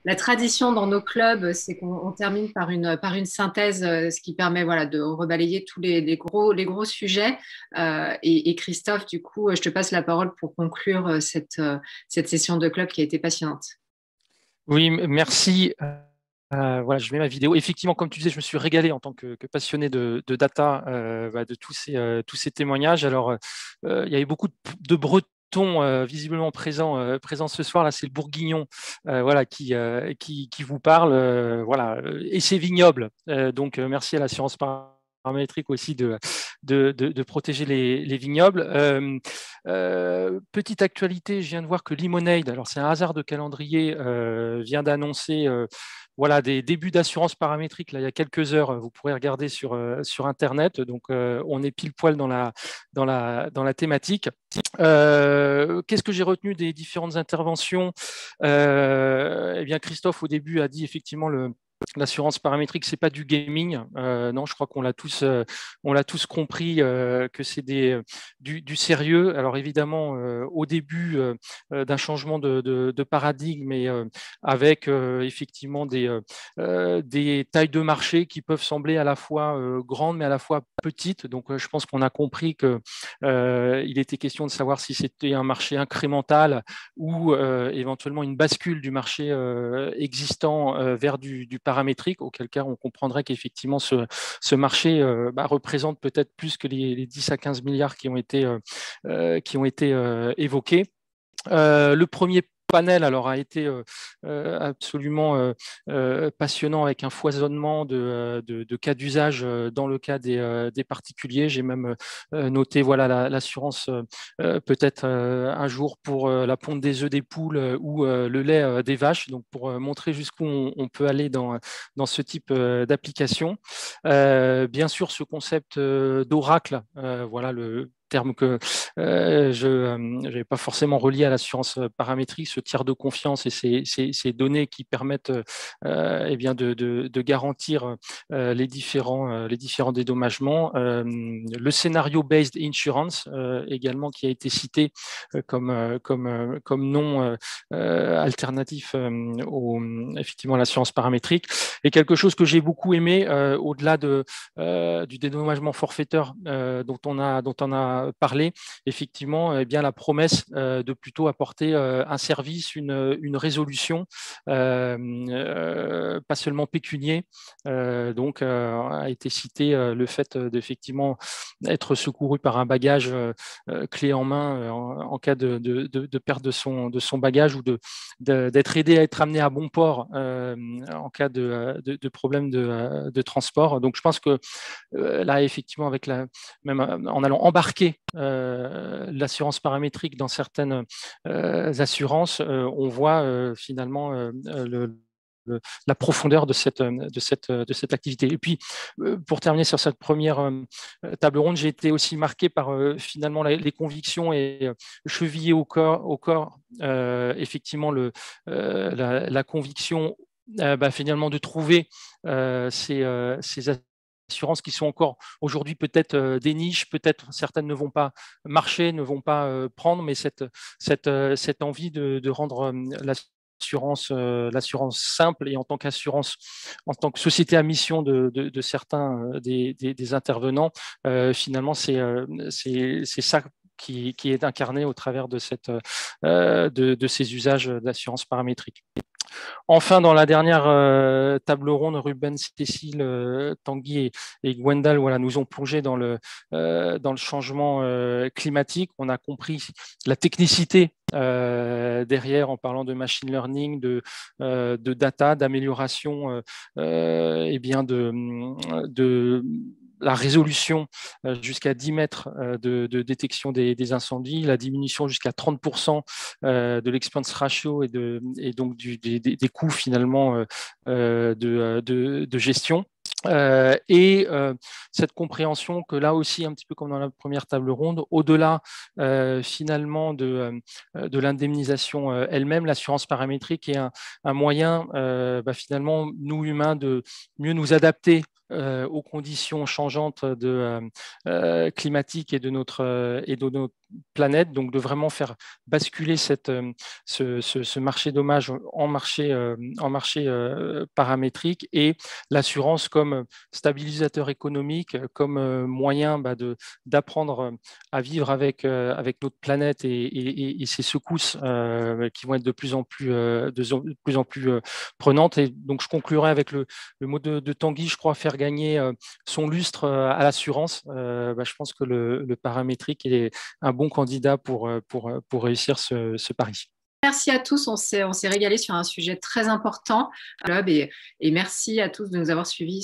la tradition dans nos clubs, c'est qu'on termine par une synthèse, ce qui permet voilà, de rebalayer tous les gros sujets. Et Christophe, du coup, je te passe la parole pour conclure cette session de club qui a été passionnante. Oui, merci. Voilà, je mets ma vidéo. Effectivement, comme tu disais, je me suis régalé en tant que passionné de data, de tous ces témoignages. Alors, il y avait beaucoup de Bretons visiblement présents ce soir. Là, c'est le Bourguignon, voilà, qui vous parle, voilà, et c'est vignoble. Donc, merci à l'assurance paramétrique aussi de protéger les vignobles. Petite actualité, je viens de voir que Lemonade, alors c'est un hasard de calendrier, vient d'annoncer voilà, des débuts d'assurance paramétrique là, il y a quelques heures. Vous pourrez regarder sur Internet. Donc, on est pile poil dans la thématique. Qu'est-ce que j'ai retenu des différentes interventions? Eh bien, Christophe, au début, a dit effectivement l'assurance paramétrique, c'est pas du gaming. Non, je crois on l'a tous compris que c'est du sérieux. Alors évidemment, au début d'un changement de paradigme, et avec effectivement des tailles de marché qui peuvent sembler à la fois grandes mais à la fois petites. Donc, je pense qu'on a compris que il était question de savoir si c'était un marché incrémental ou éventuellement une bascule du marché existant vers du paramétrique, auquel cas on comprendrait qu'effectivement ce marché représente peut-être plus que les 10 à 15 milliards qui ont été évoqués. Le premier panel alors a été absolument passionnant, avec un foisonnement de cas d'usage dans le cas des particuliers. J'ai même noté voilà l'assurance peut-être un jour pour la ponte des œufs des poules ou le lait des vaches, donc pour montrer jusqu'où on peut aller dans ce type d'application. Bien sûr, ce concept d'oracle, voilà le terme que je n'avais pas forcément relié à l'assurance paramétrique, ce tiers de confiance et ces données qui permettent eh bien de garantir les différents dédommagements. Le scénario based insurance également, qui a été cité comme nom alternatif effectivement à l'assurance paramétrique, et quelque chose que j'ai beaucoup aimé au-delà du dédommagement forfaitaire dont on a parlé, effectivement, eh bien, la promesse de plutôt apporter un service, une résolution, pas seulement pécunier. Donc, a été cité le fait d'effectivement être secouru par un bagage clé en main en cas de perte de son bagage, ou d'être aidé à être amené à bon port en cas de problème de transport. Donc, je pense que là, effectivement, même en allant embarquer l'assurance paramétrique dans certaines assurances, on voit finalement la profondeur de cette activité. Et puis, pour terminer sur cette première table ronde, j'ai été aussi marqué par finalement les convictions et chevillé au corps effectivement la conviction finalement de trouver ces assurances qui sont encore aujourd'hui peut-être des niches, peut-être certaines ne vont pas marcher, ne vont pas prendre, mais cette envie de rendre l'assurance simple, et en tant qu'assurance, en tant que société à mission de certains des intervenants, finalement c'est ça qui est incarné au travers de ces usages d'assurance paramétrique. Enfin, dans la dernière table ronde, Ruben, Cécile, Tanguy et Gwendal, voilà, nous ont plongé dans le changement climatique. On a compris la technicité derrière, en parlant de machine learning, de data, d'amélioration eh bien de la résolution jusqu'à 10 mètres de détection des incendies, la diminution jusqu'à 30% de l'expense ratio et donc des coûts finalement de gestion. Cette compréhension que là aussi, un petit peu comme dans la première table ronde, au-delà finalement de l'indemnisation elle-même, l'assurance paramétrique est un moyen finalement, nous humains, de mieux nous adapter aux conditions changeantes climatiques et de notre planète, donc de vraiment faire basculer ce marché dommage en marché paramétrique, et l'assurance comme stabilisateur économique, comme moyen d'apprendre à vivre avec notre planète et ses secousses qui vont être de plus en plus prenantes. Et donc, je conclurai avec le mot de Tanguy, je crois, faire gagner son lustre à l'assurance. Je pense que le paramétrique est un bon candidat pour réussir ce pari. Merci à tous, on s'est régalé sur un sujet très important et merci à tous de nous avoir suivis.